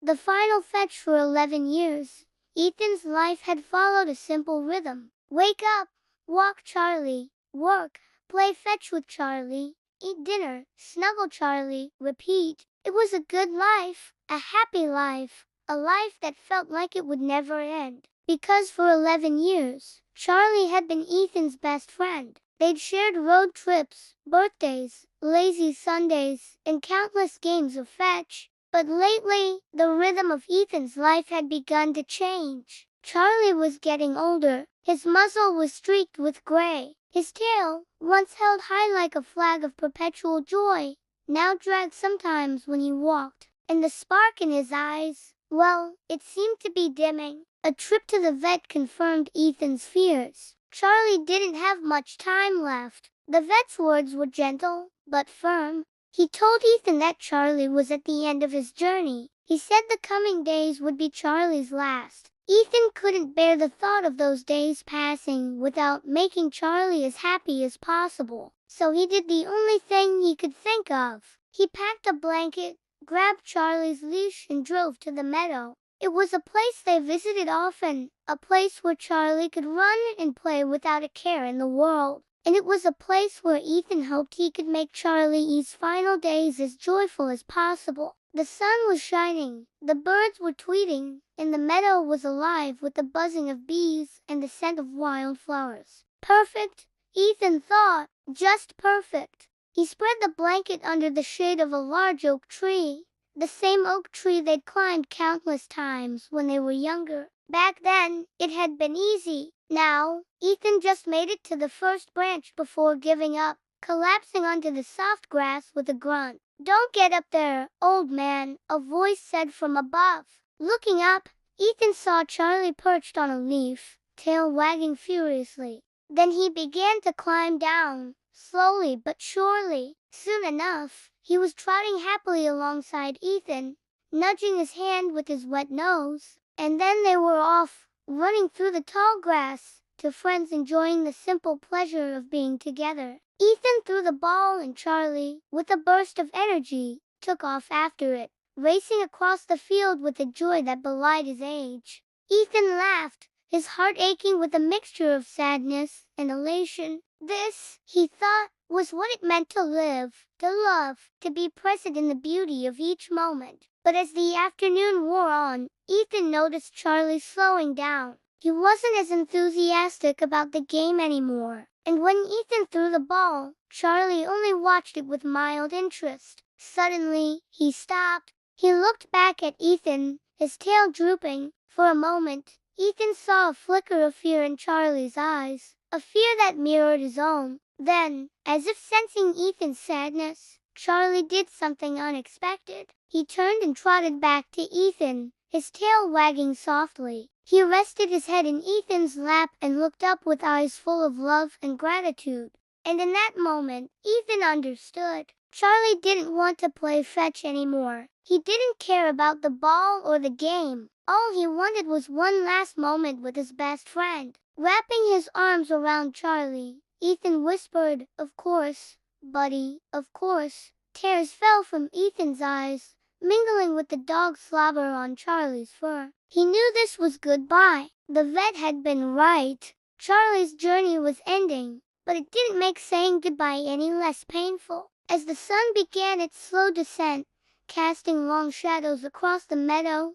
The final fetch for 11 years. Ethan's life had followed a simple rhythm. Wake up, walk Charlie, work, play fetch with Charlie, eat dinner, snuggle Charlie, repeat. It was a good life, a happy life, a life that felt like it would never end. Because for 11 years, Charlie had been Ethan's best friend. They'd shared road trips, birthdays, lazy Sundays, and countless games of fetch. But lately, the rhythm of Ethan's life had begun to change. Charlie was getting older. His muzzle was streaked with gray. His tail, once held high like a flag of perpetual joy, now dragged sometimes when he walked. And the spark in his eyes, well, it seemed to be dimming. A trip to the vet confirmed Ethan's fears. Charlie didn't have much time left. The vet's words were gentle, but firm. He told Ethan that Charlie was at the end of his journey. He said the coming days would be Charlie's last. Ethan couldn't bear the thought of those days passing without making Charlie as happy as possible. So he did the only thing he could think of. He packed a blanket, grabbed Charlie's leash, and drove to the meadow. It was a place they visited often, a place where Charlie could run and play without a care in the world. And it was a place where Ethan hoped he could make Charlie's final days as joyful as possible. The sun was shining, the birds were tweeting, and the meadow was alive with the buzzing of bees and the scent of wildflowers. Perfect, Ethan thought, just perfect. He spread the blanket under the shade of a large oak tree, the same oak tree they'd climbed countless times when they were younger. Back then, it had been easy. Now, Ethan just made it to the first branch before giving up, collapsing onto the soft grass with a grunt. "Don't get up there, old man," a voice said from above. Looking up, Ethan saw Charlie perched on a leaf, tail wagging furiously. Then he began to climb down, slowly but surely. Soon enough, he was trotting happily alongside Ethan, nudging his hand with his wet nose. And then they were off, running through the tall grass, to friends enjoying the simple pleasure of being together. Ethan threw the ball and Charlie, with a burst of energy, took off after it, racing across the field with a joy that belied his age. Ethan laughed, his heart aching with a mixture of sadness and elation. This, he thought, was what it meant to live, to love, to be present in the beauty of each moment. But as the afternoon wore on, Ethan noticed Charlie slowing down. He wasn't as enthusiastic about the game anymore. And when Ethan threw the ball, Charlie only watched it with mild interest. Suddenly, he stopped. He looked back at Ethan, his tail drooping. For a moment, Ethan saw a flicker of fear in Charlie's eyes, a fear that mirrored his own. Then, as if sensing Ethan's sadness, Charlie did something unexpected. He turned and trotted back to Ethan, his tail wagging softly. He rested his head in Ethan's lap and looked up with eyes full of love and gratitude. And in that moment, Ethan understood. Charlie didn't want to play fetch anymore. He didn't care about the ball or the game. All he wanted was one last moment with his best friend. Wrapping his arms around Charlie, Ethan whispered, "Of course, buddy, of course." Tears fell from Ethan's eyes, mingling with the dog slobber on Charlie's fur. He knew this was goodbye. The vet had been right. Charlie's journey was ending, but it didn't make saying goodbye any less painful. As the sun began its slow descent, casting long shadows across the meadow,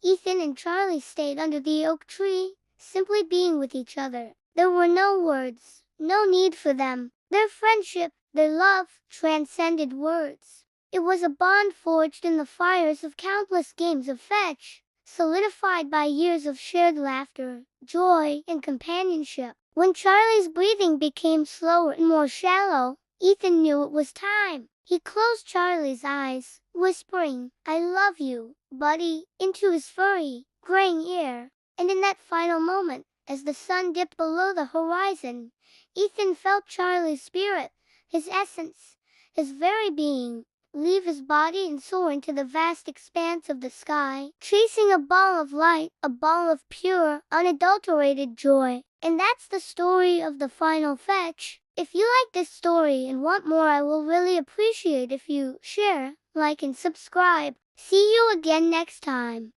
Ethan and Charlie stayed under the oak tree, simply being with each other. There were no words, no need for them. Their friendship, their love, transcended words. It was a bond forged in the fires of countless games of fetch, solidified by years of shared laughter, joy, and companionship. When Charlie's breathing became slower and more shallow, Ethan knew it was time. He closed Charlie's eyes, whispering, "I love you, buddy," into his furry, graying ear. And in that final moment, as the sun dipped below the horizon, Ethan felt Charlie's spirit, his essence, his very being, leave his body and soar into the vast expanse of the sky, chasing a ball of light, a ball of pure, unadulterated joy. And that's the story of the final fetch. If you like this story and want more, I will really appreciate if you share, like, and subscribe. See you again next time.